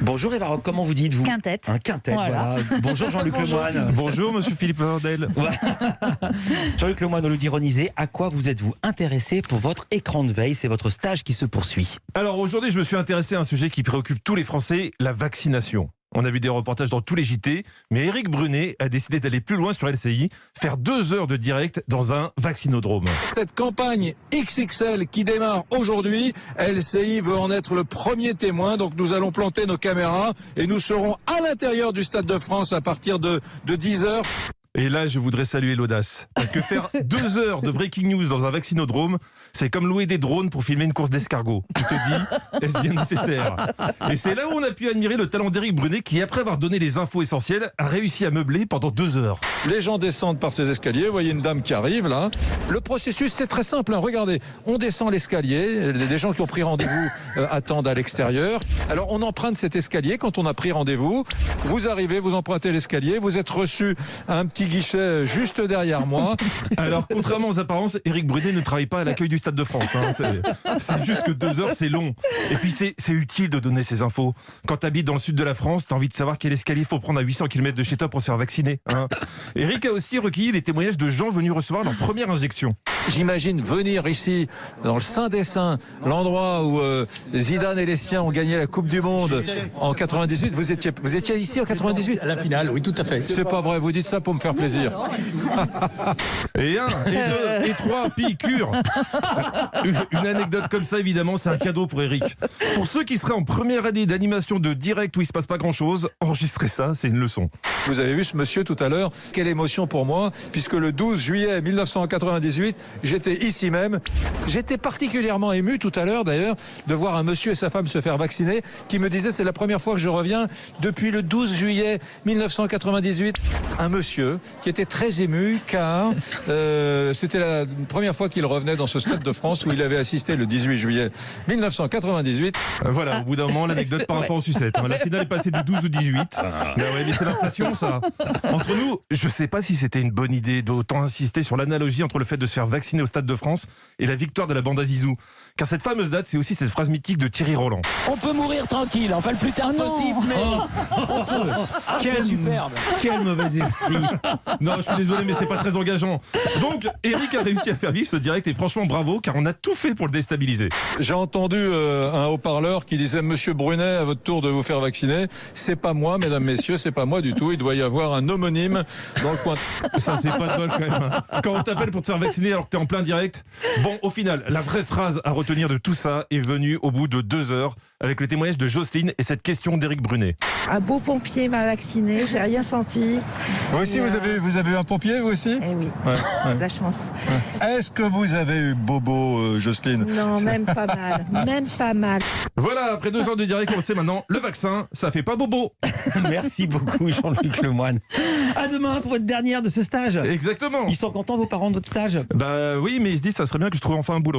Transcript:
Bonjour Eva Rock, comment vous dites-vous? Quintette. Un quintet, voilà. Bonjour Jean-Luc Lemoyne. Bonjour Monsieur Philippe Vandel. Jean-Luc Lemoyne, au lieu d'ironiser, à quoi vous êtes-vous intéressé pour votre écran de veille? C'est votre stage qui se poursuit. Alors aujourd'hui, je me suis intéressé à un sujet qui préoccupe tous les Français, la vaccination. On a vu des reportages dans tous les JT, mais Éric Brunet a décidé d'aller plus loin sur LCI, faire 2 heures de direct dans un vaccinodrome. Cette campagne XXL qui démarre aujourd'hui, LCI veut en être le premier témoin, donc nous allons planter nos caméras et nous serons à l'intérieur du Stade de France à partir de 10h. Et là, je voudrais saluer l'audace. Parce que faire 2 heures de breaking news dans un vaccinodrome, c'est comme louer des drones pour filmer une course d'escargot. Tu te dis, est-ce bien nécessaire? Et c'est là où on a pu admirer le talent d'Éric Brunet qui, après avoir donné les infos essentielles, a réussi à meubler pendant 2 heures. Les gens descendent par ces escaliers, vous voyez une dame qui arrive là. Le processus c'est très simple, hein. Regardez, on descend l'escalier, les gens qui ont pris rendez-vous attendent à l'extérieur. Alors on emprunte cet escalier quand on a pris rendez-vous. Vous arrivez, vous empruntez l'escalier, vous êtes reçu à un petit guichet juste derrière moi. Alors, contrairement aux apparences, Éric Brunet ne travaille pas à l'accueil du Stade de France. Hein. C'est juste que 2 heures, c'est long. Et puis, c'est utile de donner ces infos. Quand tu habites dans le sud de la France, tu as envie de savoir quel escalier il faut prendre à 800 km de chez toi pour se faire vacciner. Hein. Éric a aussi recueilli les témoignages de gens venus recevoir leur première injection. J'imagine venir ici, dans le Saint des Saints, l'endroit où Zidane et les siens ont gagné la Coupe du Monde en 98. Vous étiez ici en 98? À la finale, oui, tout à fait. C'est pas vrai, vous dites ça pour me faire plaisir. Et 1, et 2, et 3 piqûres. Une anecdote comme ça, évidemment, c'est un cadeau pour Éric. Pour ceux qui seraient en première année d'animation de direct où il se passe pas grand-chose, enregistrez ça, c'est une leçon. Vous avez vu ce monsieur tout à l'heure, quelle émotion pour moi, puisque le 12 juillet 1998, j'étais ici même. J'étais particulièrement ému tout à l'heure d'ailleurs de voir un monsieur et sa femme se faire vacciner, qui me disait c'est la première fois que je reviens depuis le 12 juillet 1998. Un monsieur qui était très ému car c'était la première fois qu'il revenait dans ce Stade de France où il avait assisté le 18 juillet 1998. Voilà, au bout d'un moment, l'anecdote par rapport aux sucettes. Hein. La finale est passée de 12 ou 18. Mais ouais, mais c'est l'inflation, ça. Entre nous, je sais pas si c'était une bonne idée d'autant insister sur l'analogie entre le fait de se faire vacciner au Stade de France et la victoire de la bande à Zizou. Car cette fameuse date, c'est aussi cette phrase mythique de Thierry Roland. On peut mourir tranquille, enfin le plus tard possible, mais c'est superbe. Quel mauvais esprit. Non, je suis désolé, mais c'est pas très engageant. Donc, Éric a réussi à faire vivre ce direct et franchement bravo, car on a tout fait pour le déstabiliser. J'ai entendu un haut-parleur qui disait Monsieur Brunet, à votre tour de vous faire vacciner. C'est pas moi, mesdames, messieurs, c'est pas moi du tout. Il doit y avoir un homonyme dans le coin. Ça, c'est pas de bol quand même. Hein. Quand on t'appelle pour te faire vacciner alors que t'es en plein direct. Bon, au final, la vraie phrase à retenir de tout ça est venue au bout de 2 heures avec le témoignage de Jocelyne et cette question d'Éric Brunet. Un beau pompier m'a vacciné, j'ai rien senti. Vous aussi, vous avez eu un pompier, vous aussi? Eh oui, de la chance. Est-ce que vous avez eu bobo, Jocelyne? Non, même pas mal, même pas mal. Voilà, après 2 heures de direct, on sait maintenant, le vaccin, ça fait pas bobo. Merci beaucoup Jean-Luc Lemoyne. À demain pour votre dernière de ce stage. Exactement. Ils sont contents vos parents de votre stage? Bah oui, mais ils se disent, ça serait bien que je trouve enfin un boulot.